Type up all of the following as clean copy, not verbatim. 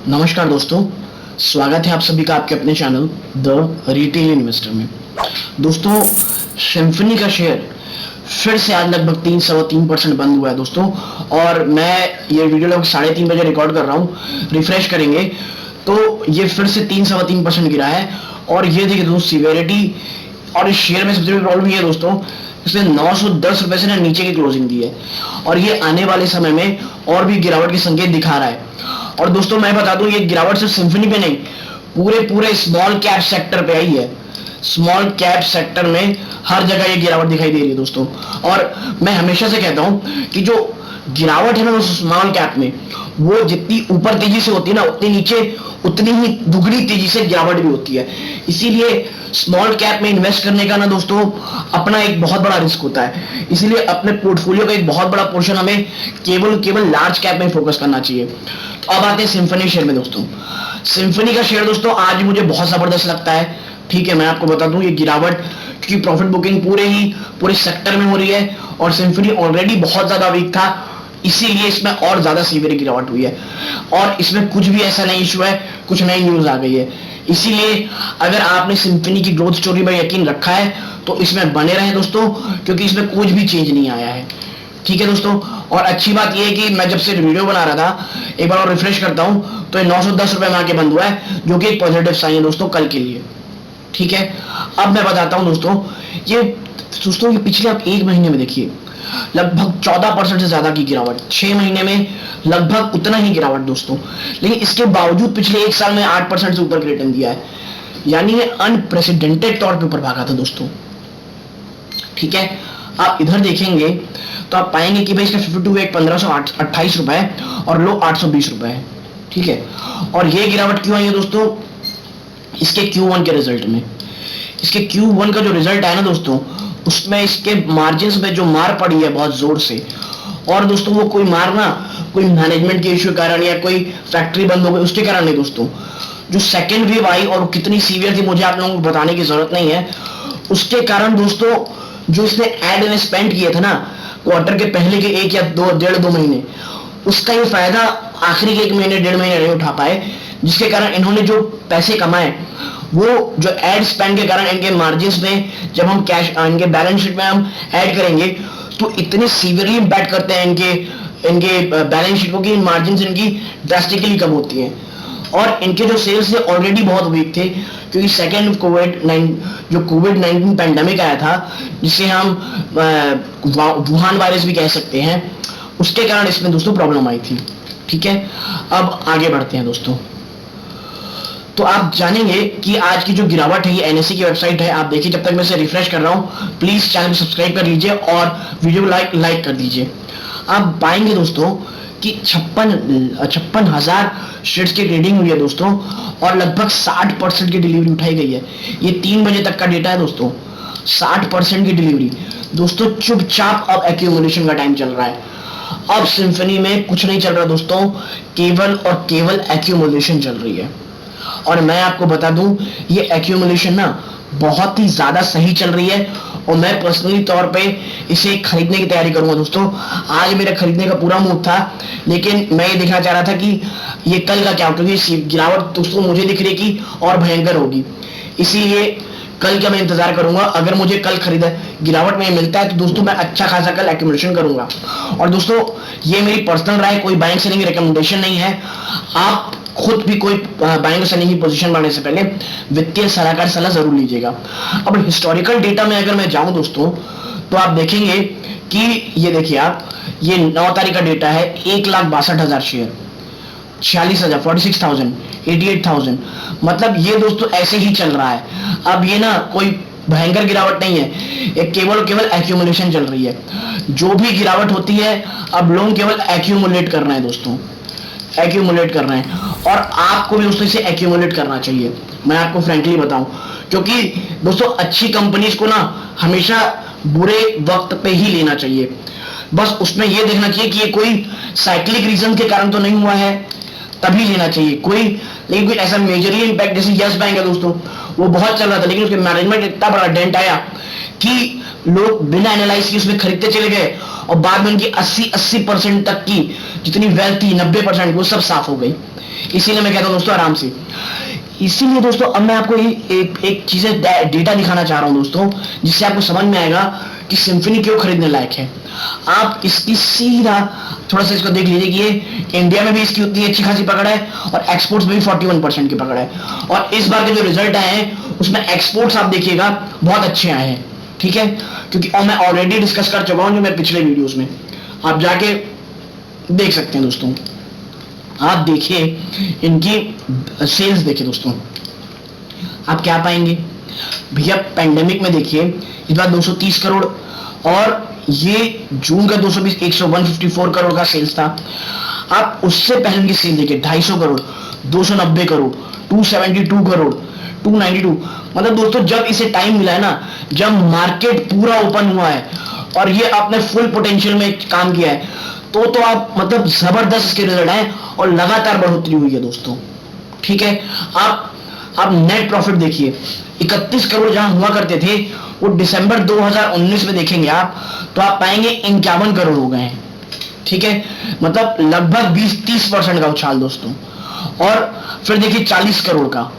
नमस्कार दोस्तों, स्वागत है आप सभी का आपके अपने चैनल द रिटेल इन्वेस्टर में। दोस्तों, सिम्फनी का शेयर फिर से आज लगभग 3.3% बंद हुआ है दोस्तों। और मैं ये वीडियो लगभग 3:30 बजे रिकॉर्ड कर रहा हूँ। रिफ्रेश करेंगे तो ये फिर से 3.3% गिरा है। और ये देखिए दोस्तों, सीवियरिटी और इस शेयर में सबसे बड़ी प्रॉब्लम ये है दोस्तों, इसने 910 रुपए से ना नीचे की क्लोजिंग दी है और ये आने वाले समय में और भी गिरावट के संकेत दिखा रहा है। और दोस्तों मैं बता दूं, ये गिरावट सिर्फ सिम्फनी पे नहीं, पूरे स्मॉल कैप सेक्टर पे आई है। स्मॉल कैप सेक्टर में हर जगह ये गिरावट दिखाई दे रही है दोस्तों। और मैं हमेशा से कहता हूं कि जो गिरावट है ना दोस्तों स्मॉल कैप में, वो जितनी ऊपर तेजी से होती है ना, उतनी नीचे उतनी ही दुगनी तेजी से गिरावट भी होती है। इसीलिए स्मॉल कैप में इन्वेस्ट करने का ना दोस्तों अपना एक बहुत बड़ा रिस्क होता है। इसीलिए अपने पोर्टफोलियो का एक बहुत बड़ा पोर्शन हमें केवल लार्ज कैप में फोकस करना चाहिए। तो अब आते हैं सिम्फनी शेयर में दोस्तों। सिम्फनी का शेयर दोस्तों आज मुझे बहुत जबरदस्त लगता है। ठीक है, मैं आपको बता दूं, ये गिरावट क्योंकि प्रॉफिट बुकिंग पूरे सेक्टर में हो रही है और सिम्फनी ऑलरेडी बहुत ज्यादा वीक था, इसीलिए इसमें और ज्यादा सीवियर गिरावट हुई है। और इसमें कुछ भी ऐसा नहीं इशू है, कुछ नई न्यूज आ गई है। इसीलिए अगर आपने सिम्फनी की ग्रोथ स्टोरी में यकीन रखा है तो इसमें बने रहें दोस्तों, क्योंकि इसमें कुछ भी चेंज नहीं आया है। ठीक है दोस्तों, और अच्छी बात यह है कि मैं जब से वीडियो बना रहा था, एक बार और रिफ्रेश करता हूं तो ये 910 रुपए में आके बंद हुआ है, जो कि एक पॉजिटिव साइन है दोस्तों कल के लिए। ठीक है, अब मैं बताता हूं दोस्तों, ये पिछले आप एक महीने में देखिए लगभग 14% से ज्यादा की गिरावट, 6 महीने में लगभग उतना ही गिरावट दोस्तों। लेकिन इसके बावजूद पिछले एक साल में 8% से ऊपर का रिटर्न दिया है, यानी ये अनप्रेसिडेंटेड तौर पे ऊपर भागा था दोस्तों। ठीक है, आप इधर देखेंगे तो आप पाएंगे कि भाई इसका 52 वीक 1528 रुपए और लो 820 रुपए है। ठीक है, और ये गिरावट क्यों आई है दोस्तों? इसके Q1 के रिजल्ट में, इसके Q1 का जो रिजल्ट आया ना दोस्तों, उसमें इसके मार्जिन्स में जो मार पड़ी है बहुत जोर से। और दोस्तों वो कोई मार ना कोई मैनेजमेंट के इश्यू के कारण या कोई फैक्ट्री बंद हो गई उसके कारण नहीं दोस्तों। जो सेकेंड वेव आई और कितनी सीवियर थी मुझे आप लोगों को बताने की जरूरत नहीं है, उसके कारण दोस्तों जो इसने एड में स्पेंड किया था ना क्वार्टर के पहले के 1 या 1.5-2 महीने, उसका ये फायदा आखिरी के 1 महीने 1.5 महीने नहीं उठा पाए, जिसके कारण इन्होंने जो पैसे कमाए वो जो एड स्पेंड के कारण इनके मार्जिन्स में जब हम कैश इनके बैलेंस शीट में हम ऐड करेंगे तो इतने सीवियरली इम्पैक्ट करते हैं इनके बैलेंस शीट को कि मार्जिन्स इनकी ड्रास्टिकली कम होती हैं। और इनके जो सेल्स थे ऑलरेडी बहुत वीक थे, क्योंकि सेकेंड कोविड-19 पैंडेमिक आया था, जिसे हम वुहान वायरस भी कह सकते हैं, उसके कारण इसमें दोस्तों प्रॉब्लम आई थी। ठीक है, अब आगे बढ़ते हैं दोस्तों। तो आप जानेंगे कि आज की जो गिरावट है ये एनएससी की वेबसाइट है, आप देखिए। जब तक मैं इसे रिफ्रेश कर रहा हूं प्लीज चैनल को सब्सक्राइब कर लीजिए और वीडियो को लाइक कर दीजिए। आप पाएंगे दोस्तों कि 56,000 शेयर्स की ट्रेडिंग हुई है दोस्तों और लगभग 60% की डिलीवरी उठाई गई है। ये 3 बजे तक का डेटा है दोस्तों, 60% की डिलीवरी दोस्तों। चुपचाप अब एक्यूमुलेशन का टाइम चल रहा है। अब सिम्फनी में कुछ नहीं चल रहा दोस्तों, केवल और केवल एक्यूमुलेशन चल रही है। और मैं आपको बता दूं, ये एक्यूमुलेशन ना बहुत ही ज्यादा सही चल रही है और मैं पर्सनली तौर पे इसे खरीदने की तैयारी करूंगा दोस्तों। आज मेरा खरीदने का पूरा मूड था, लेकिन मैं ये देखना चाह रहा था कि ये कल का क्या, क्योंकि गिरावट दोस्तों मुझे दिख रही है कि और भयंकर होगी, इसीलिए कल का मैं इंतजार करूंगा। अगर मुझे कल खरीदा गिरावट में मिलता है तो दोस्तों मैं अच्छा खासा कल एक्यूमुलेशन करूंगा। और दोस्तों ये मेरी पर्सनल राय, कोई बाइंग सेलिंग रिकमेंडेशन नहीं है। आप खुद भी कोई बाइंग सेलिंग की पोजीशन बनाने से पहले वित्तीय सलाहकार सलाह जरूर लीजिएगा। अब हिस्टोरिकल डेटा में अगर मैं जाऊं दोस्तों तो आप देखेंगे कि ये देखिए आप, ये 9 तारीख का डेटा है, 1,62,000 शेयर, 46,000, 46,000, 88,000, मतलब ये दोस्तों ऐसे ही चल रहा है। अब ये ना कोई भयंकर गिरावट नहीं है, ये केवल एक्यूमुलेशन चल रही है। जो भी गिरावट होती है अब लोग केवल एक्यूमुलेट कर रहे हैं दोस्तों, एक्यूमुलेट कर रहे हैं। और आपको भी दोस्तों इसे एक्यूमुलेट करना चाहिए, मैं आपको फ्रैंकली बताऊं, क्योंकि दोस्तों अच्छी कंपनीज को ना हमेशा बुरे वक्त पे ही लेना चाहिए। बस उसमें यह देखना चाहिए कि ये कोई साइक्लिक रीजन के कारण तो नहीं हुआ है, तभी लेना चाहिए। लेकिन कोई ऐसा मेजरली इंपैक्ट, जैसे यस बैंक है दोस्तों, वो बहुत चल रहा था, लेकिन उसके मैनेजमेंट इतना बड़ा डेंट आया कि लोग बिना एनालाइज किए उसमें खरीदते चले गए और बाद में उनकी 80% तक की जितनी वेल्थ थी 90% वो सब साफ हो गई। इसीलिए मैं कहता हूं दोस्तों आराम से। इसीलिए दोस्तों अब मैं आपको एक चीजें डेटा दिखाना चाह रहा हूं दोस्तों, जिससे आपको समझ में आएगा कि सिम्फनी क्यों खरीदने लायक है। आप इसकी सीधा थोड़ा सा इसको देख लीजिए कि ये इंडिया में भी इसकी उतनी अच्छी खासी पकड़ है और एक्सपोर्ट्स में भी 41% की पकड़ है। और इस बार के जो रिजल्ट आए हैं उसमें एक्सपोर्ट्स आप देखिएगा बहुत अच्छे आए हैं, ठीक है, क्योंकि मैं ऑलरेडी डिस्कस कर चुका हूं जो मैं पिछले वीडियोस में, आप जाके देख सकते हैं दोस्तों। आप देखिए इनकी सेल्स देखिए दोस्तों, आप क्या पाएंगे भैया। पेंडेमिक में देखिए इस बार 230 करोड़ और ये जून का 220 154 करोड़ का सेल्स था। आप उससे पहले की सेल देखिए 250 करोड़, 290 करोड़, 272 करोड़, 292। मतलब दोस्तों जब इसे टाइम मिला है ना, जब मार्केट पूरा ओपन हुआ है और ये अपने फुल पोटेंशियल में काम किया है, तो आप मतलब जबरदस्त इसके रिजल्ट आए और लगातार बढ़ोतरी हुई है दोस्तों, ठीक है। आप नेट प्रॉफिट देखिए 31 करोड़ जहां हुआ करते थे वो दिसंबर 2019 में देखेंगे आप तो आप पाएंगे 51 करोड़ हो गए हैं, ठीक है। मतलब लगभग 20-30% का उछाल दोस्तों। और फिर देखिए 40 करोड़ का।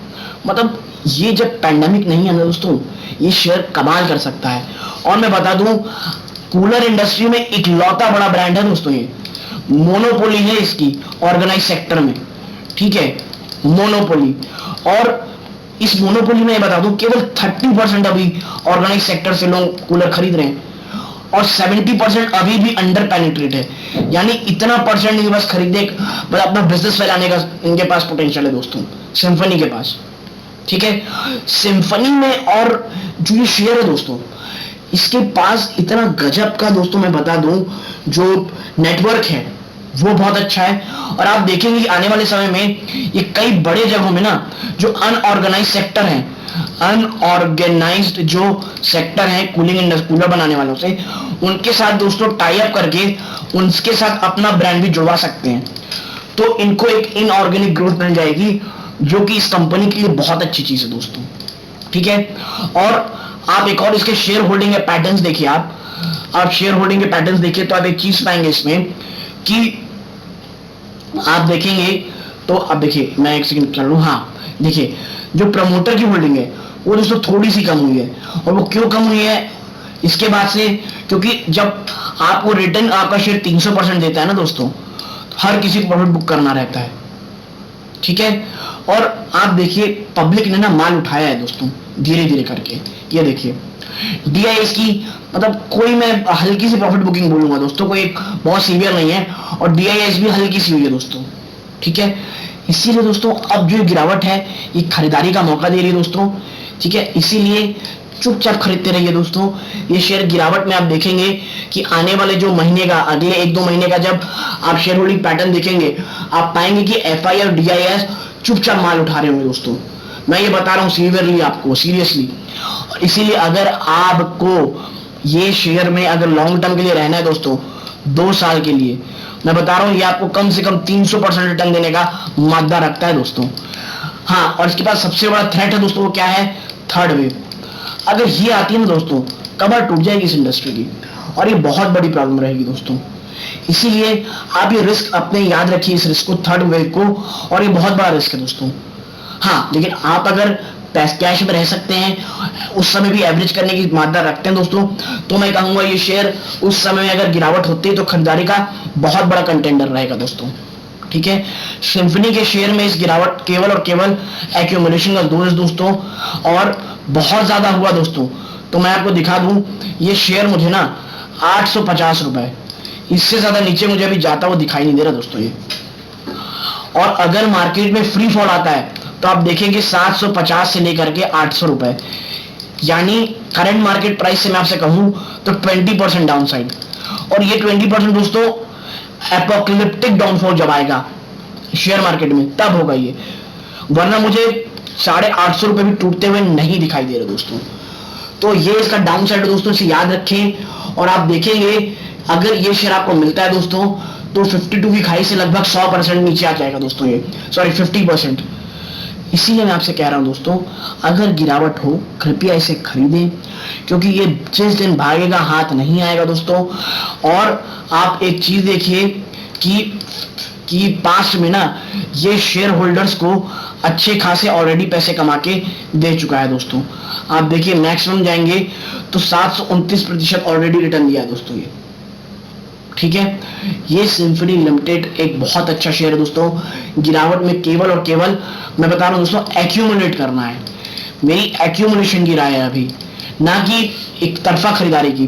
मतलब ये जब पैंडेमिक नहीं है ना दोस्तों, ये शेयर कमाल कर सकता है। और मैं बता दूं कूलर इंडस्ट्री में इकलौता बड़ा ब्रांड है दोस्तों, ये मोनोपोली है इसकी ऑर्गेनाइज सेक्टर में, ठीक है, मोनोपोली। और इस मोनोपोली में बता दूं केवल 30% अभी ऑर्गेनाइज सेक्टर से लोग कूलर खरीद रहे हैं और 70% अभी भी अंडर पेनिट्रेट है। यानी इतना परसेंट नहीं बस खरीदने बस अपना बिजनेस फैलाने का इनके पास पोटेंशियल है दोस्तों, सिम्फनी के पास, ठीक है। सिम्फनी में और जो ये शेयर है दोस्तों, इसके पास इतना गजब का दोस्तों मैं बता दूं जो नेटवर्क है वो बहुत अच्छा है। और आप देखेंगे कि आने वाले समय में ये कई बड़े जगहों में ना जो अनऑर्गेनाइज सेक्टर हैं, अनऑर्गेनाइज्ड जो सेक्टर है कूलिंग कूलर बनाने वालों से, उनके साथ दोस्तों टाई अप करके उनके साथ अपना ब्रांड भी जुड़वा सकते हैं। तो इनको एक इनऑर्गेनिक ग्रोथ मिल जाएगी जो कि इस कंपनी के लिए बहुत अच्छी चीज है दोस्तों, ठीक है। और आप एक और इसके शेयर होल्डिंग के पैटर्न्स देखिए, आप शेयर होल्डिंग के पैटर्न्स देखिए तो आप एक चीज पाएंगे इसमें कि आप देखेंगे तो अब देखिए मैं एक सेकंड कर लूं, हाँ देखिए जो प्रमोटर की होल्डिंग है वो दोस्तों थोड़ी सी कम हुई है। और वो क्यों कम हुई है इसके बाद से, क्योंकि जब आपको रिटर्न आपका शेयर 300% देता है ना दोस्तों, हर किसी को प्रॉफिट बुक करना रहता है, ठीक है। और आप देखिए पब्लिक ने ना माल उठाया है दोस्तों धीरे धीरे करके। ये देखिए डीआईएस की मतलब कोई मैं हल्की सी प्रॉफिट बुकिंग बोलूंगा दोस्तों, कोई बहुत सीवियर नहीं है। और डीआईएस भी हल्की सी हुई है दोस्तों, ठीक है। इसीलिए दोस्तों अब जो गिरावट है ये खरीदारी का मौका दे रही है दोस्तों, ठीक है। इसीलिए चुपचाप खरीदते रहिए दोस्तों। ये शेयर गिरावट में आप देखेंगे कि आने वाले जो महीने का अगले 1-2 महीने का जब आप शेयर होल्डिंग पैटर्न देखेंगे आप पाएंगे कि एफआई और डीआईएस चुपचाप माल उठा रहे होंगे दोस्तों। मैं ये बता रहा हूं सीवियरली आपको, सीरियसली। इसीलिए अगर आपको ये शेयर में अगर लॉन्ग टर्म के लिए रहना है दोस्तों 2 साल के लिए, मैं बता रहा हूं ये आपको कम से कम 300% रिटर्न देने का मादा रखता है दोस्तों। हाँ, और इसके पास सबसे बड़ा थ्रेट है दोस्तों, वो क्या है? Third wave. अगर ये आती है ना दोस्तों कमर टूट जाएगी इस इंडस्ट्री की और ये बहुत बड़ी प्रॉब्लम रहेगी दोस्तों। इसीलिए आप ये रिस्क अपने याद रखिए, इस रिस्क को, थर्ड वेव को, और ये बहुत बड़ा रिस्क है दोस्तों। हाँ, लेकिन आप अगर कैश में रह सकते हैं, उस समय भी एवरेज करने की मादा रखते हैं दोस्तों, तो मैं कहूंगा ये शेयर उस समय में अगर गिरावट होती है तो खरीदारी का बहुत बड़ा कंटेंडर रहेगा दोस्तों, ठीक है। सिम्फनी के शेयर में इस गिरावट केवल और केवल एक्यूमुलेशन का दोष दोस्तों, और बहुत ज्यादा हुआ दोस्तों। तो मैं आपको दिखा दूं, ये शेयर मुझे ना 850 रुपए, इससे ज्यादा नीचे मुझे अभी जाता हुआ दिखाई नहीं दे रहा दोस्तों ये। और अगर मार्केट में फ्री फॉल आता है तो आप देखेंगे 750 से लेकर के 800 रुपए, यानी करंट मार्केट प्राइस से मैं आपसे कहूं तो 20% डाउन साइड। और ये 20% दोस्तों एपोकलिप्टिक डाउनफॉल जब आएगा शेयर मार्केट में तब होगा ये, वरना मुझे 850 रुपए भी टूटते हुए नहीं दिखाई दे रहे दोस्तों। तो ये इसका डाउन साइड दोस्तों, इसे याद रखें। और आप देखेंगे अगर ये शेयर आपको मिलता है दोस्तों तो 52 की खाई से लगभग 100% नीचे आ जाएगा दोस्तों, ये सॉरी 50%। इसीलिए मैं आपसे कह रहा हूं दोस्तों, अगर गिरावट हो कृपया इसे खरीदें, क्योंकि ये जिस दिन भागेगा हाथ नहीं आएगा दोस्तों। और आप एक चीज देखिए कि पास्ट में ना ये शेयर होल्डर्स को अच्छे खासे ऑलरेडी पैसे कमा के दे चुका है दोस्तों। आप देखिए मैक्सिमम जाएंगे तो 729% ऑलरेडी रिटर्न दिया है दोस्तों ये, ठीक है। ये सिम्फनी लिमिटेड एक बहुत अच्छा शेयर है दोस्तों। गिरावट में केवल और केवल मैं बता रहा हूं दोस्तों, एक्यूमुलेट करना है। मेरी एक्यूमुलेशन की राय है अभी, ना कि एक तरफा खरीदारी की,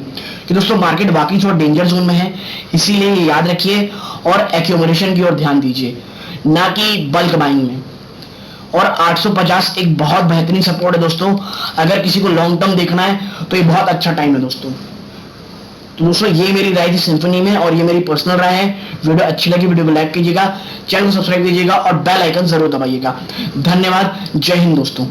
कि दोस्तों मार्केट वाकई थोड़ा डेंजर जोन में है, इसीलिए ये याद रखिए और एक्यूमुलेशन की ओर ध्यान दीजिए, ना कि बल्क बाइंग में। और 850 एक बहुत बेहतरीन सपोर्ट है दोस्तों। अगर किसी को लॉन्ग टर्म देखना है तो ये बहुत अच्छा टाइम है दोस्तों। तो दोस्तों ये मेरी राय थी सिम्फनी में, और ये मेरी पर्सनल राय है। वीडियो अच्छी लगी वीडियो को लाइक कीजिएगा, चैनल को सब्सक्राइब कीजिएगा और बेल आइकन जरूर दबाइएगा। धन्यवाद, जय हिंद दोस्तों।